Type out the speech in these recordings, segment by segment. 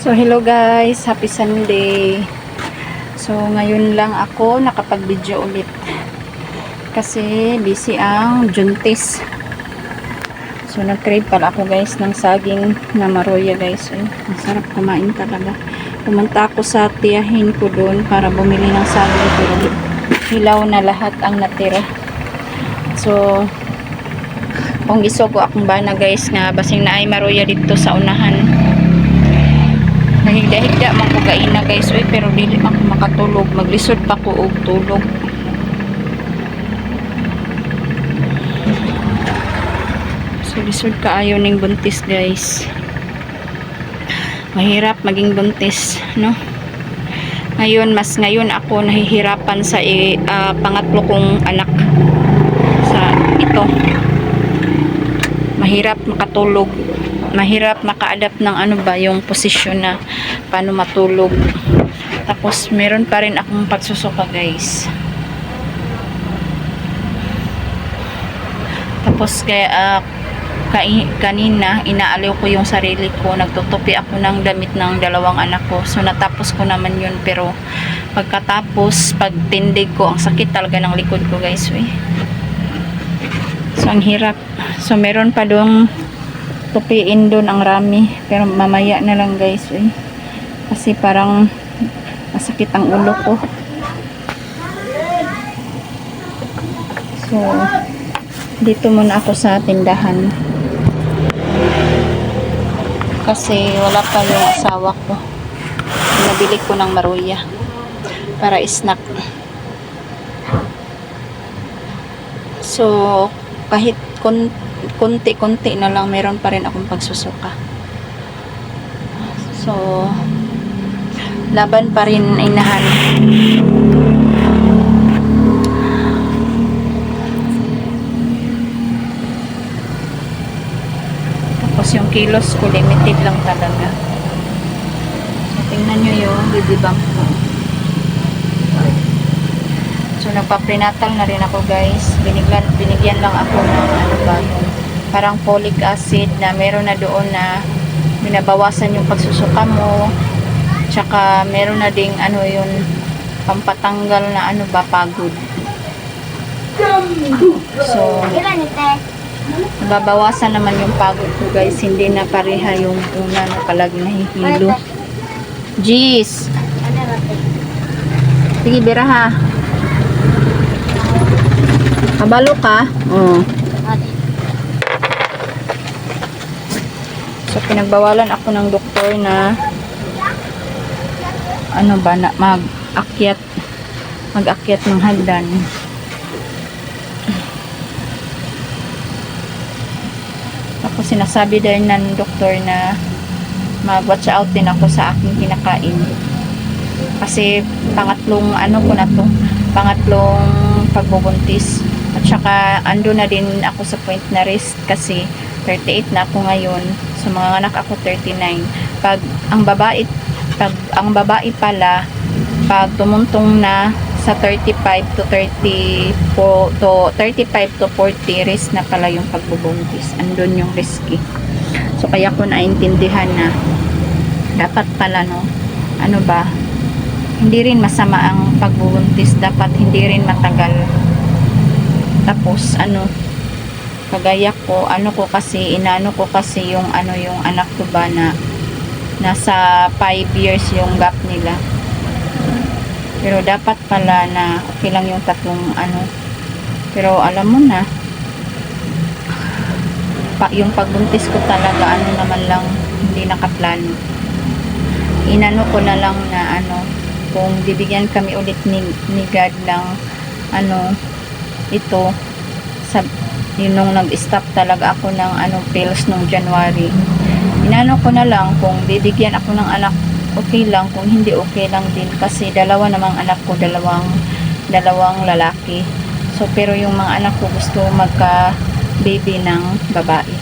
So hello guys, happy Sunday. So ngayon lang ako nakapag-video ulit kasi busy ang Juntis. So nag-crave pala ako guys ng saging na maroya guys. Masarap kumain talaga. Pumunta ako sa tiyahin ko doon para bumili ng saging pero hilaw na lahat ang natira. So kung iso ko akong bana guys nga basing na ay maroya dito sa unahan. Nahigda-higda man ko kaina guys pero dili man ko makatulog, maglisod pa ko og tulog. So lisod kaayo ning buntis guys. Mahirap maging buntis, no? Ngayon ako nahihirapan sa pangatlo kong anak sa ito. Mahirap makatulog, mahirap maka-adapt ng ano ba yung posisyon na paano matulog. Tapos meron pa rin akong pagsusuka guys. Tapos kaya kanina inaaliw ko yung sarili ko, nagtutupi ako ng damit ng dalawang anak ko. So natapos ko naman yun pero pagkatapos pagtindig ko ang sakit talaga ng likod ko guys. So ang hirap. So meron pa doong tupiin doon ang rami pero mamaya na lang guys kasi parang masakit ang ulo ko. So dito muna ako sa tindahan kasi wala pa yung asawa ko. Nabili ko ng maruya para snack. So kahit konti-konti na lang meron pa rin akong pagsusuka. So laban pa rin inahan. Tapos yung kilos ko limited lang talaga. So tingnan nyo yung baby bump ko. So nagpa-prenatal na rin ako guys. Binigyan lang ako ng ano ba, parang folic acid na meron na doon na binabawasan yung pagsusuka mo. Tsaka meron na ding ano yun, pampatanggal na ano ba, pagod. So babawasan naman yung pagod ko guys. Hindi na pareha yung una na palagi nahihilo. Jeez. Sige, bira ha. Kabalo ka? Oo. So pinagbawalan ako ng doktor na ano ba na mag-akyat ng hagdan. Tapos sinasabi din ng doktor na mag-watch out din ako sa aking kinakain. Kasi pangatlong ano ko na to, pangatlong pagbubuntis. At saka ando na din ako sa point na rest kasi 38 na ako ngayon. So mga anak ako 39. Pag ang babae pala pag tumuntong na sa 35 to 40 rest na pala yung pagbubuntis. Andun yung risky. So kaya ko naintindihan na dapat pala no, ano ba, hindi rin masama ang pagbubuntis, dapat hindi rin matagal. Tapos ano, kagaya ko, inano ko kasi yung ano yung anak ko ba na nasa 5 years yung gap nila. Pero dapat pala na okay lang yung tatlong ano. Pero alam mo na, yung pagbuntis ko talaga ano naman lang, hindi nakaplano. Inano ko na lang na ano, kung bibigyan kami ulit ni God ng ano, ito, yun nung nag-stop talaga ako ng ano, pills nung January. Inano ko na lang kung bibigyan ako ng anak, okay lang, kung hindi okay lang din kasi dalawa namang anak ko, dalawang lalaki. So pero yung mga anak ko gusto magka baby ng babae.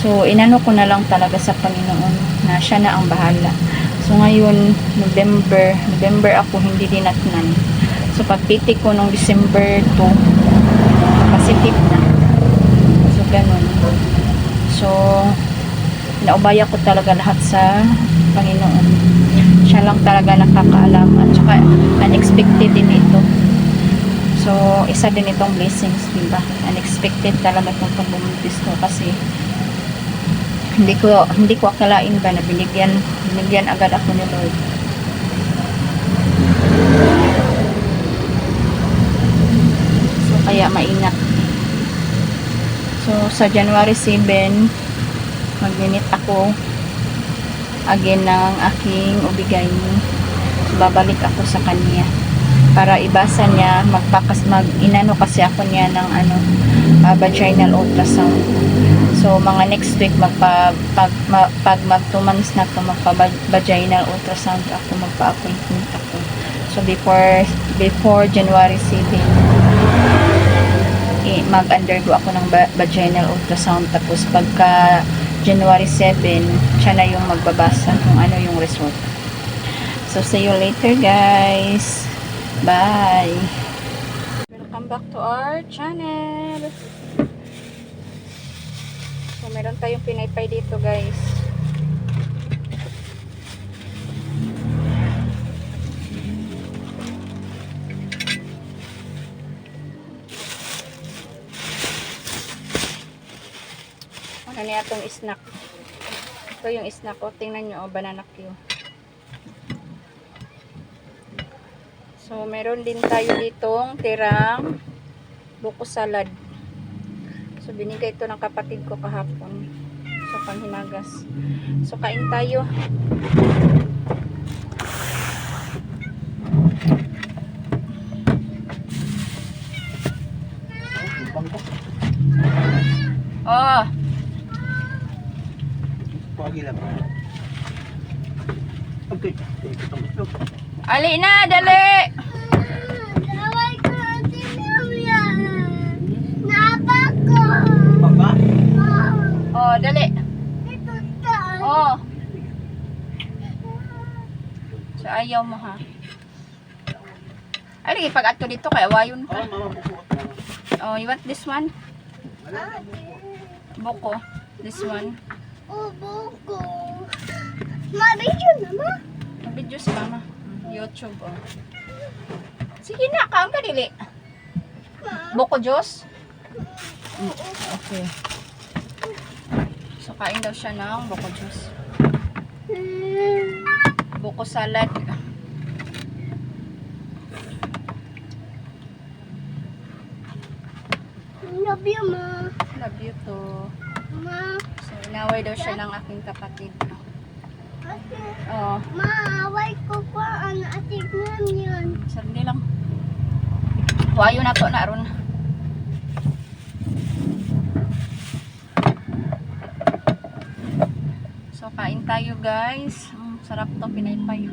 So inano ko na lang talaga sa Panginoon na siya na ang bahala. So ngayon November ako hindi dinatnan. So pagpiti ko nung December 2 positive na. So ganun. So naubaya ko talaga lahat sa Panginoon. Siya lang talaga nakakaalam at saka unexpected din ito. So, isa din itong blessings, diba? Unexpected talaga itong pagbubuntis ko kasi hindi ko akalain ba na binigyan agad ako ni Lord. So, kaya maingat. So, sa January 7, mag-minute ako again ng aking ubigayni. So, babalik ako sa kanya para ibasa niya, inano kasi ako niya ng vaginal ultrasound. So, mga next week pag mag 2 months na to, magpa-vaginal ultrasound ako, magpa-appointment ako. So, before January 7, mag-undergo ako ng vaginal ultrasound. Tapos, pagka January 7, siya na yung magbabasa kung ano yung result. So, see you later, guys. Bye! Welcome back to our channel. So, meron tayong pinaypay dito, guys. Ano niya itong snack? Ito yung snack ko. Tingnan nyo, banana Q. So, meron din tayo ditong tirang buko salad. So, binigay ito ng kapatid ko kahapon. So, panghinagas. So, kain tayo. Oh! Okay. Ali na, dali! Daway ko yan. Napa ko. Papa? Oh, dali. Ito tayo. Oh. So, ayaw mo, ha? Ali, pag ato dito, kaya wayon ka. Mama, buko. Oh, you want this one? Buko. This one. Ubo ko. Mabidyo naman. Video si mama. YouTube, oh. Sige na, kaon ka dili. Buko Diyos? Okay. So, kain daw siya ng buko Diyos. Buko salad. Love you, ma. Love you too. Ma. So, inaway daw siya ng aking kapatid. Kasi, Oh, maaway ko pa ang atignan yun. sarili lang. Wayo na to na ron. So, kain tayo, guys. Sarap to, pinaypay.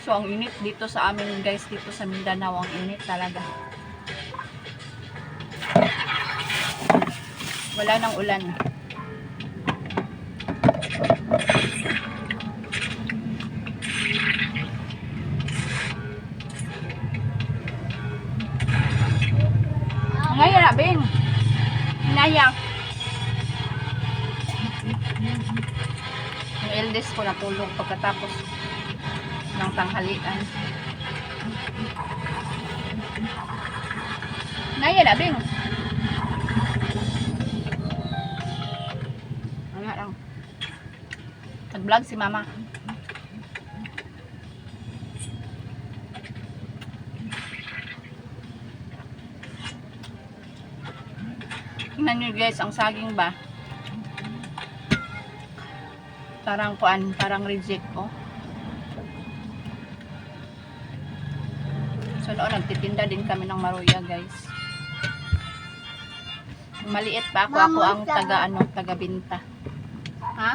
So, ang init dito sa amin, guys, dito sa Mindanao, ang init talaga. Wala nang ulan. Ngayon na, Bing. Hinayang. Yung eldest ko natulog pagkatapos ng tanghalian. Ngayon na, Bing. Ano lang. Nag-vlog si mama. Tingnan nyo, guys, ang saging ba? Parang kuan, parang reject, oh. So noon, nagtitinda din kami ng maruya, guys. Maliit pa ako, ako ang taga-binta. Ha?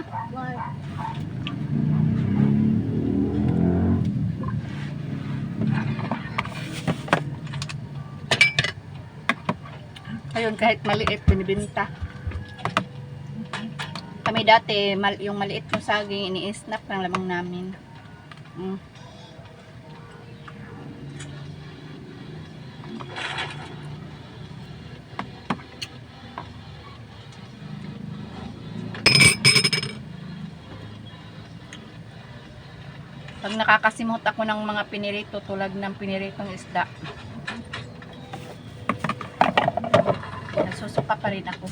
Ayun, kahit maliit, binibinta. Kami dati, yung maliit na saging, ini-snap ng lamang namin. Pag nakakasimot ako ng mga pinirito, tulad ng piniritong isda, nagsusuka pa rin ako.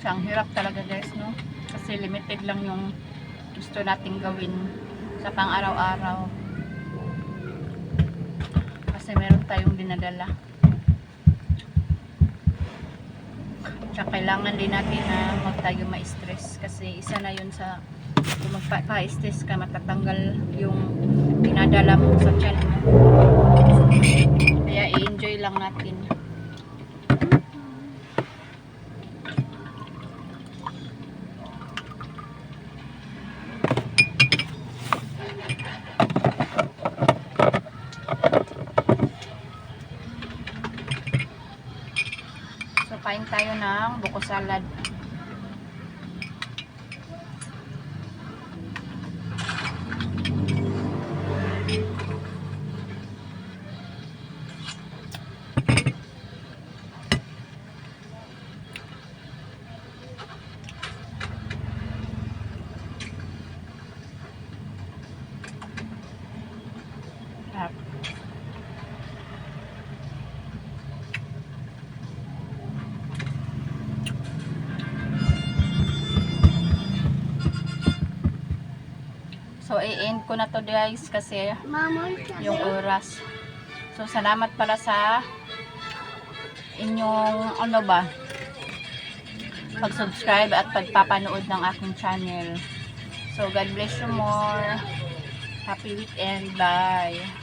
So, ang hirap talaga guys, no? Kasi limited lang yung gusto nating gawin sa pang-araw-araw. Kasi meron tayong dinadala. Tsaka kailangan din natin na huwag tayo ma-stress. Kasi isa na yun sa kung magpa-stress ka, matatanggal yung dinadala mo sa tiyan mo. Kaya i-enjoy lang natin. So, kain tayo ng buko salad. Sarap. So, i-end ko na to guys kasi Mama, yung oras. So, salamat pala sa inyong pag-subscribe at pagpapanood ng aking channel. So, God bless you more. Happy weekend. Bye.